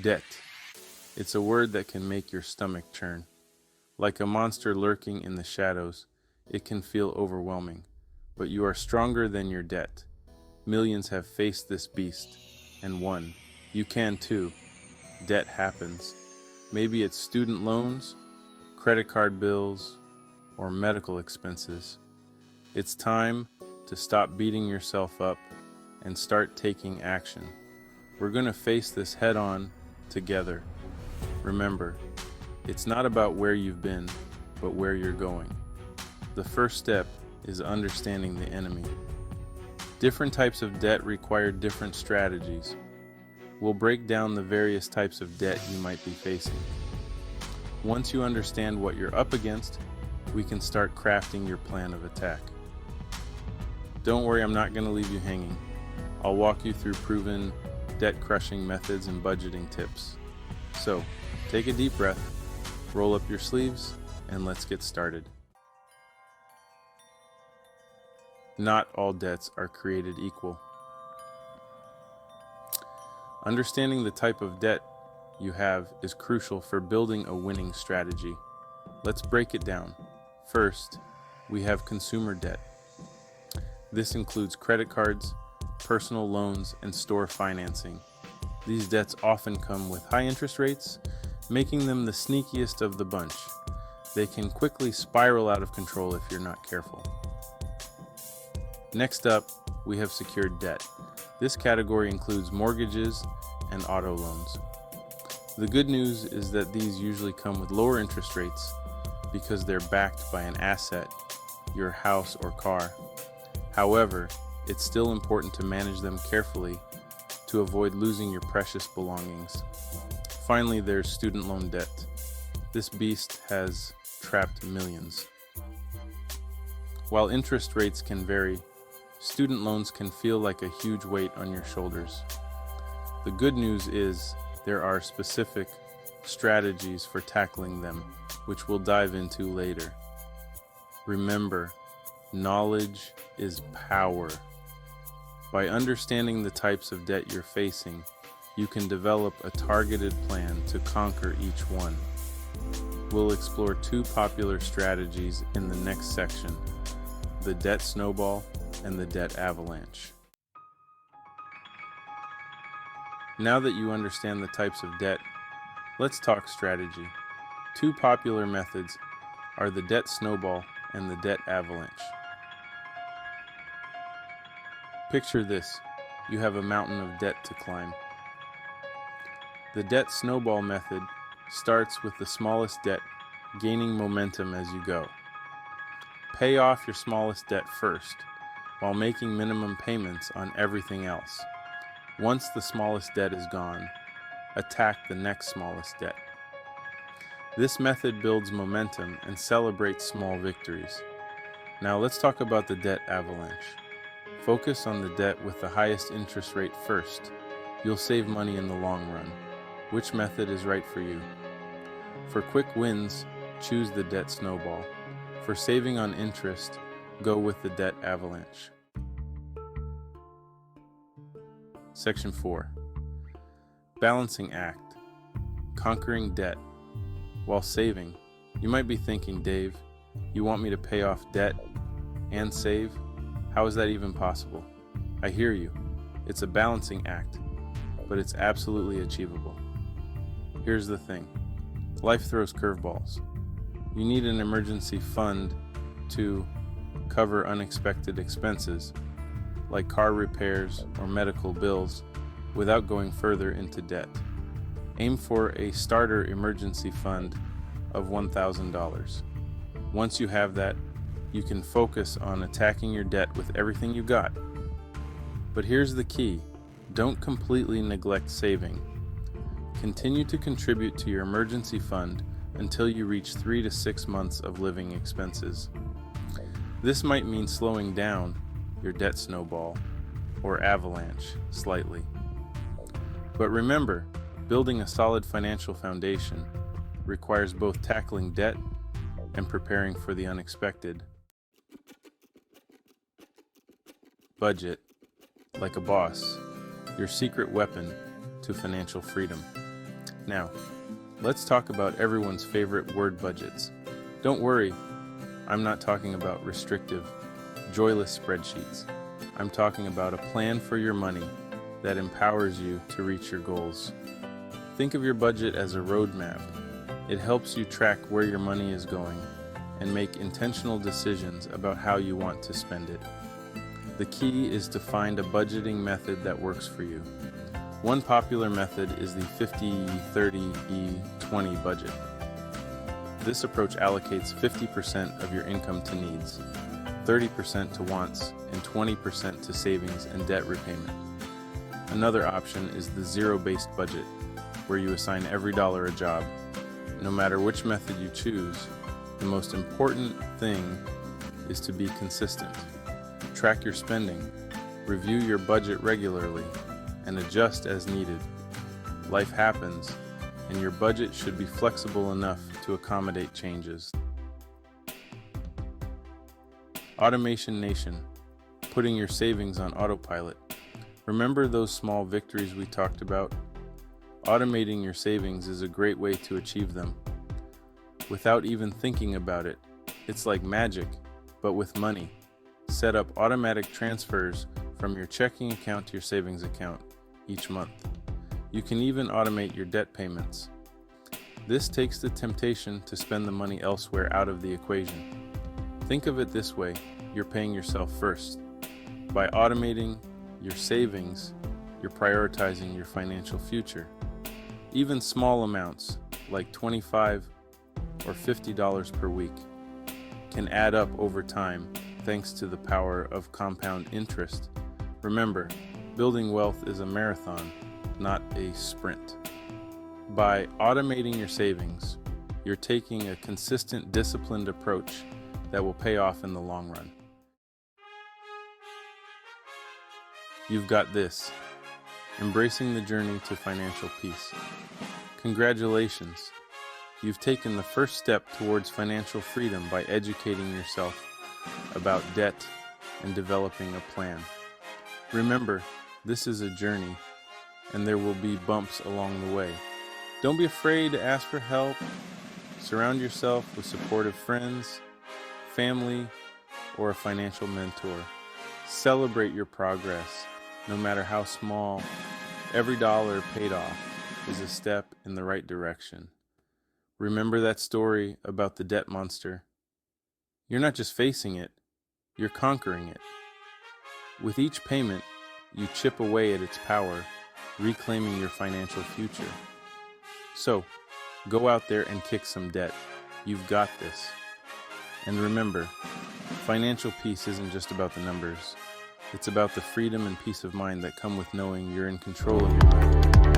Debt. It's a word that can make your stomach churn. Like a monster lurking in the shadows, it can feel overwhelming. But you are stronger than your debt. Millions have faced this beast and won. You can too. Debt happens. Maybe it's student loans, credit card bills, or medical expenses. It's time to stop beating yourself up and start taking action. We're going to face this head on together. Remember, it's not about where you've been, but where you're going. The first step is understanding the enemy. Different types of debt require different strategies. We'll break down the various types of debt you might be facing. Once you understand what you're up against, we can start crafting your plan of attack. Don't worry, I'm not going to leave you hanging. I'll walk you through proven debt-crushing methods and budgeting tips. So, take a deep breath, roll up your sleeves, and let's get started. Not all debts are created equal. Understanding the type of debt you have is crucial for building a winning strategy. Let's break it down. First, we have consumer debt. This includes credit cards, personal loans, and store financing. These debts often come with high interest rates, making them the sneakiest of the bunch. They can quickly spiral out of control if you're not careful. Next up, we have secured debt. This category includes mortgages and auto loans. The good news is that these usually come with lower interest rates because they're backed by an asset, your house or car. However, it's still important to manage them carefully to avoid losing your precious belongings. Finally, there's student loan debt. This beast has trapped millions. While interest rates can vary, student loans can feel like a huge weight on your shoulders. The good news is there are specific strategies for tackling them, which we'll dive into later. Remember, knowledge is power. By understanding the types of debt you're facing, you can develop a targeted plan to conquer each one. We'll explore two popular strategies in the next section: the debt snowball and the debt avalanche. Now that you understand the types of debt, let's talk strategy. Two popular methods are the debt snowball and the debt avalanche. Picture this: you have a mountain of debt to climb. The debt snowball method starts with the smallest debt, gaining momentum as you go. Pay off your smallest debt first, while making minimum payments on everything else. Once the smallest debt is gone, attack the next smallest debt. This method builds momentum and celebrates small victories. Now let's talk about the debt avalanche. Focus on the debt with the highest interest rate first. You'll save money in the long run. Which method is right for you? For quick wins, choose the debt snowball. For saving on interest, go with the debt avalanche. Section 4. Balancing act. Conquering debt while saving. You might be thinking, Dave, you want me to pay off debt and save? How is that even possible? I hear you. It's a balancing act, but it's absolutely achievable. Here's the thing. Life throws curveballs. You need an emergency fund to cover unexpected expenses, like car repairs or medical bills, without going further into debt. Aim for a starter emergency fund of $1,000. Once you have that, you can focus on attacking your debt with everything you got. But here's the key: don't completely neglect saving. Continue to contribute to your emergency fund until you reach 3 to 6 months of living expenses. This might mean slowing down your debt snowball or avalanche slightly. But remember, building a solid financial foundation requires both tackling debt and preparing for the unexpected. Budget, like a boss, your secret weapon to financial freedom. Now, let's talk about everyone's favorite word budgets. Don't worry, I'm not talking about restrictive, joyless spreadsheets. I'm talking about a plan for your money that empowers you to reach your goals. Think of your budget as a roadmap. It helps you track where your money is going and make intentional decisions about how you want to spend it. The key is to find a budgeting method that works for you. One popular method is the 50-30-20 budget. This approach allocates 50% of your income to needs, 30% to wants, and 20% to savings and debt repayment. Another option is the zero-based budget, where you assign every dollar a job. No matter which method you choose, the most important thing is to be consistent. Track your spending, review your budget regularly, and adjust as needed. Life happens, and your budget should be flexible enough to accommodate changes. Automation Nation, putting your savings on autopilot. Remember those small victories we talked about? Automating your savings is a great way to achieve them. Without even thinking about it, it's like magic, but with money. Set up automatic transfers from your checking account to your savings account each month. You can even automate your debt payments. This takes the temptation to spend the money elsewhere out of the equation. Think of it this way, you're paying yourself first. By automating your savings, you're prioritizing your financial future. Even small amounts, like $25 or $50 per week, can add up over time thanks to the power of compound interest. Remember, building wealth is a marathon, not a sprint. By automating your savings, you're taking a consistent, disciplined approach that will pay off in the long run. You've got this. Embracing the journey to financial peace. Congratulations. You've taken the first step towards financial freedom by educating yourself about debt and developing a plan. Remember, this is a journey, and there will be bumps along the way. Don't be afraid to ask for help. Surround yourself with supportive friends, family, or a financial mentor. Celebrate your progress, no matter how small. Every dollar paid off is a step in the right direction. Remember that story about the debt monster? You're not just facing it, you're conquering it. With each payment, you chip away at its power, reclaiming your financial future. So, go out there and kick some debt. You've got this. And remember, financial peace isn't just about the numbers. It's about the freedom and peace of mind that come with knowing you're in control of your money.